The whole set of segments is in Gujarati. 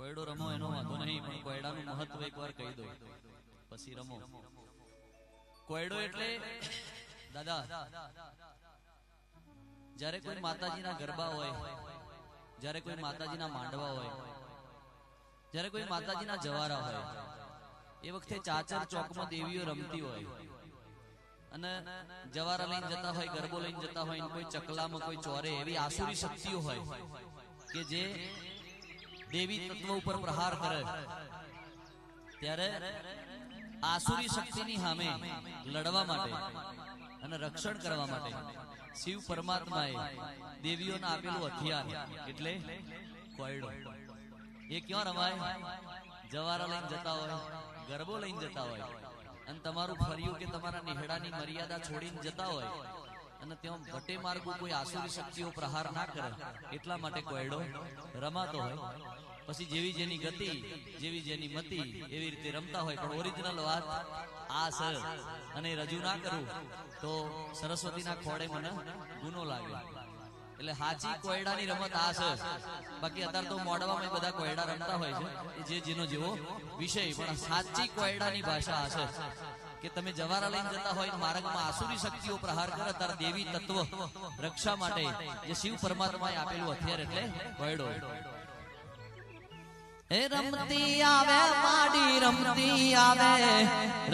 કોયડો રમો એનો વાંધો નહીં, પણ કોયડાનું મહત્વ એકવાર કહી દો પછી રમો. કોયડો એટલે દાદા, જ્યારે કોઈ માતાજીના ગરબા હોય, જ્યારે કોઈ માતાજીના માંડવા હોય, જ્યારે કોઈ માતાજીના જવારા હોય, એ વખતે ચાચર ચોકમાં દેવીઓ રમતી હોય અને જવારા લઈને જતા હોય, ગરબો લઈને જતા હોય, કોઈ ચકલામાં કોઈ ચોરે, એવી આસુરી શક્તિઓ હોય કે જે દેવી તત્વ ઉપર પ્રહાર કરે. ત્યારે આસુરી શક્તિની સામે લડવા માટે અને રક્ષણ કરવા માટે શિવ પરમાત્માએ દેવીઓને આપેલું હથિયાર એટલે કોયડો. એ ક્યાં રમાય? જવારા લઈને જતા હોય, ગરબો લઈને જતા હોય અને તમારું ફર્યું કે તમારા નેહડાની મર્યાદા છોડીને જતા હોય અને ત્યાં ભટે માર્ગો કોઈ આસુરી શક્તિઓ પ્રહાર ના કરે, એટલા માટે કોયડો રમાતો હોય. પછી જેવી જેની ગતિ, જેવી જેની મતિ, એવી રીતે રમતા હોય. પણ ઓરિજિનલ વાત આ છે અને રજૂ ના કરું તો સરસ્વતીના ખોડે મને ગુનો લાગે. એટલે હાચી કોયડાની રમત આ છે. બાકી અત્યારે તો મોડવામાં બધા કોયડા રમતા હોય છે, જે જેનો જેવો વિષય. પણ સાચી કોયડાની ભાષા આ છે કે તમે જવારા લઈને જતા હોય, માર્ગમાં આસુરી શક્તિઓ પ્રહાર કરે, ત્યારે દેવી તત્વ રક્ષા માટે જે શિવ પરમાત્માએ આપેલું હથિયાર એટલે કોયડો. એ રમતી આવે માડી રમતી આવે,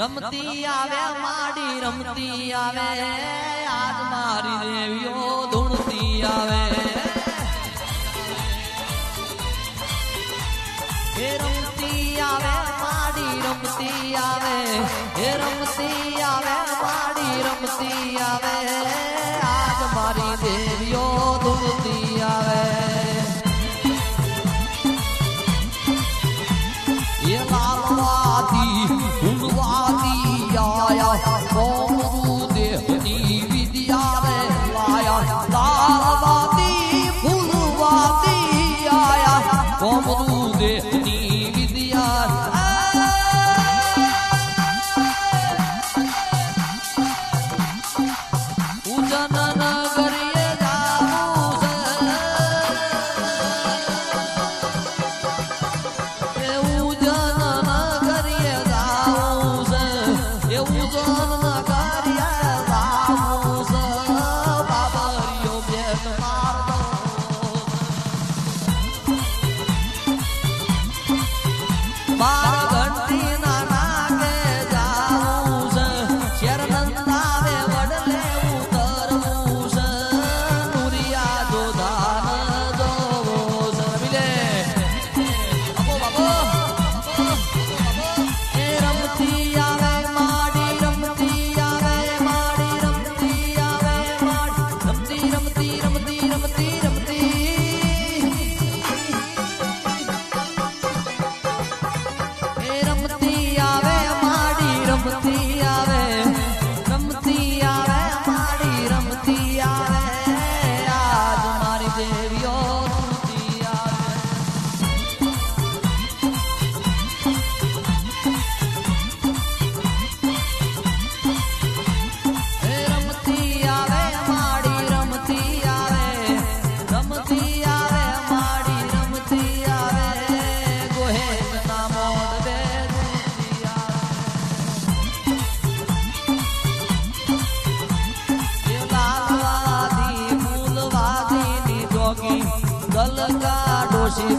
રમતી આવે માડી રમતી આવે, આજ મારી દેવીઓ ધૂણતી આવે. એ રમતી આવે માડી રમતી આવે, એ રમતી આવે માડી રમતી આવે, આજ મારી દેવીઓ ધૂણતી આવે. લાલવાદી ફૂલવાદી આયા, કોમરુ દેહની વિદ્યા રે લાયા. લાલવાદી ફૂલવાદી આયા, કોમરુ દેહની વિદ્યા. પૂજન કરીએ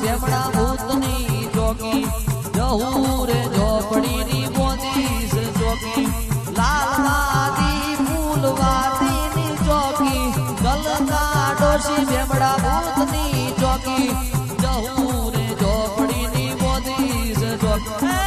બેમડા ભૂતની ચોકી, જહુરે ઝોપડીની મોદી છે ચોકી. લાલવાદી ફૂલવાદીની ચોકી, ગલકા ડોશી બેમડા ભૂતની ચોકી, જહુરે ઝોપડીની મોદી છે ચોકી.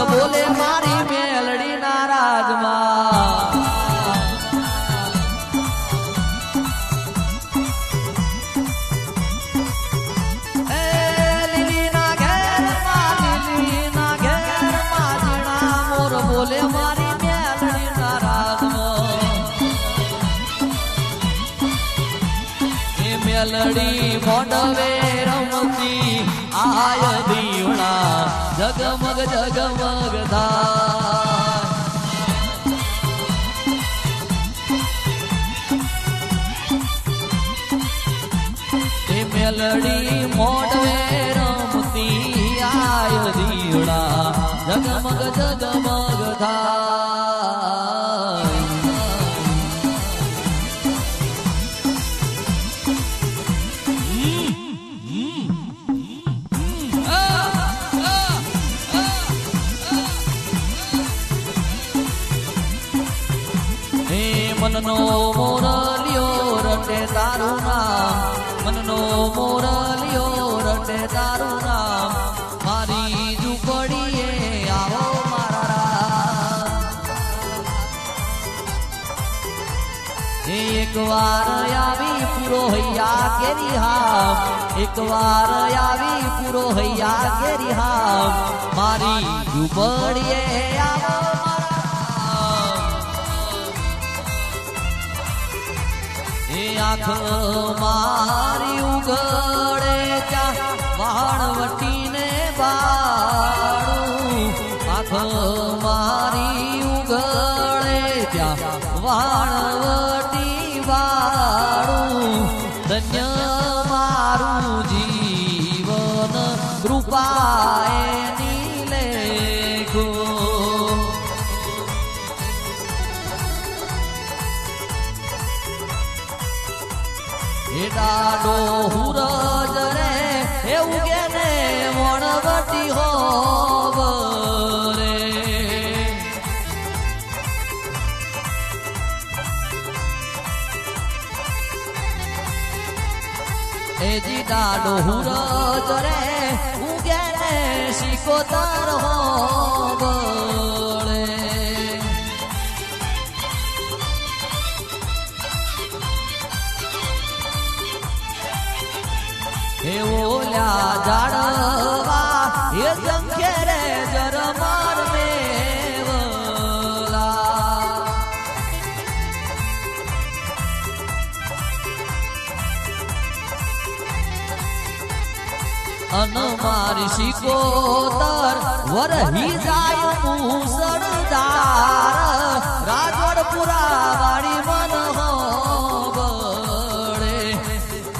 બોલે મારી મેલડી ના રાજમાં લીલી ના ઘેર માં જીણા મોર બોલે મારી મેલડી ના રાજમાં એ મેલડી મોડવે રમતી આય દીવડા જગમગ જગમગ થાય એ મેલડી મોડવે રમતી આય દીવડા જગમગ જગમગ થાય મનનો મોરલિયો રટે તારું નામ મનનો મોરલિયો રટે તારું નામ મારી ઝૂંપડીએ આવો મારા એક વાર આવી પૂરો હૈયા કેરી હામ એક વાર આવી પૂરો હૈયા કેરી હામ મારી ઝૂંપડીએ આવો આંખ મારી ઉગડે ત્યાં વાણવટીને બાળું આંખ મારી ઉગડે ત્યાં વાણવટી બાળું ધન્ય મારું જીવન કૃપાએ નીલેખો ડાડો હુરજ રે એવું કે ને વણવટી હોવ રે એજી ડાડો હુરજ રે ઉગે ને શિકોતર હોવ રે ઓલ્યા જાડવા એ સંખ્ય રે જરમાર મેવલા અન મારી શિકોતર વરહી જાય મુસળધાર રાજવડપુરા વાળી મન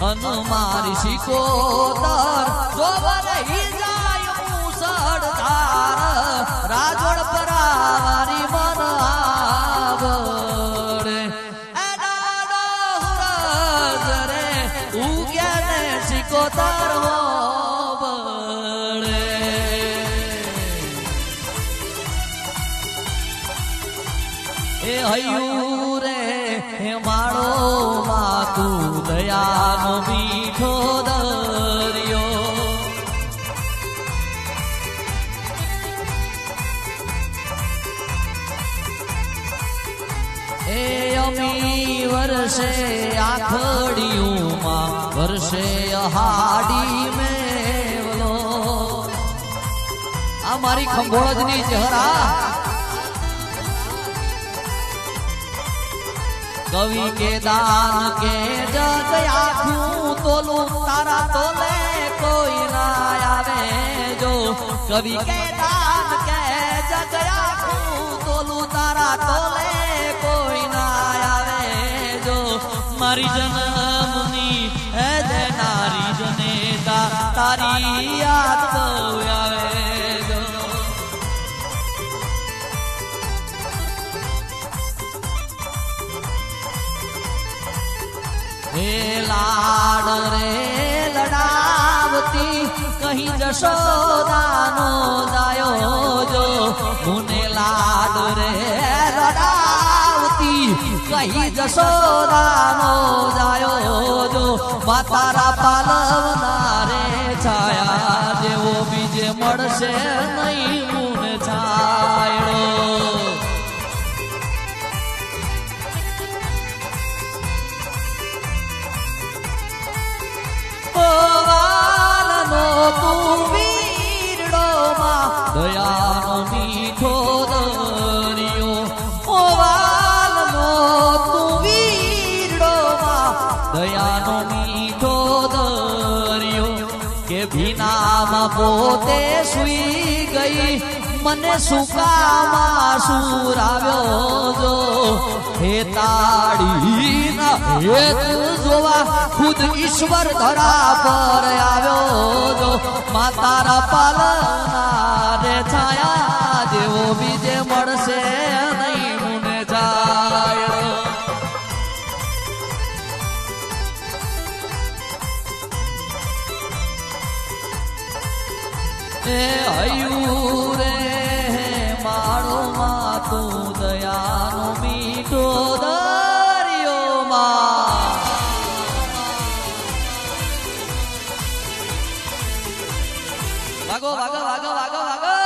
અન મારી શિકોતર જો વરહી જાય મુસળધાર રાજવડપુરા વાળી મન આવડે એ ડાડો હુરજ રે ઉગ્યા ને શિકોતર હોવડે એ હૈયું રે હે માળો માતું દયાનો મીઠો દરિયો એ અમી વર્ષે આખડિયુંમાં વર્ષે હાડી મેવલો આ મારી ખંભોળજની ચહેરા કવિ કે દાન કે જગ આખું તોલું તારા તોલે કોઈ ના આવે જો કવિ કે દાન કે જગ આખું તોલું તારા તોલે કોઈ ના આવે જો મારી જન્મની હે જે નારી જનેતા તારી યાદ બહુ આવે જો હે લાડ રે લડાવતી કહી જશોદાનો દાયો જો મુને લાડ રે લડાવતી કહી જશોદાનો જાયો જો માતારા પાલવના રે છાયા જેવો બીજે મળશે નહીં મુન છાયડો વાલનો તું વીરડો માં દયાનો મીઠો દરિયો ઓ વાલનો તું વીરડો માં દયાનો મીઠો દરિયો કે ભીનામાં પોતે સુઈ ગઈ મને સુકામાં સુરાવ્યો જો હે તાળીના હેત જોવા ખુદ ઈશ્વર ધરા પર આવ્યો જો માતારા પાલના રે છાયા જેવો બીજે મળશે નહીં મુને જાય એ હયું રે માળો માં તું દયાનો મીઠો દરિયો માં વાગો વાગો વાગો વાગો વાગો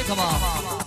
Come on.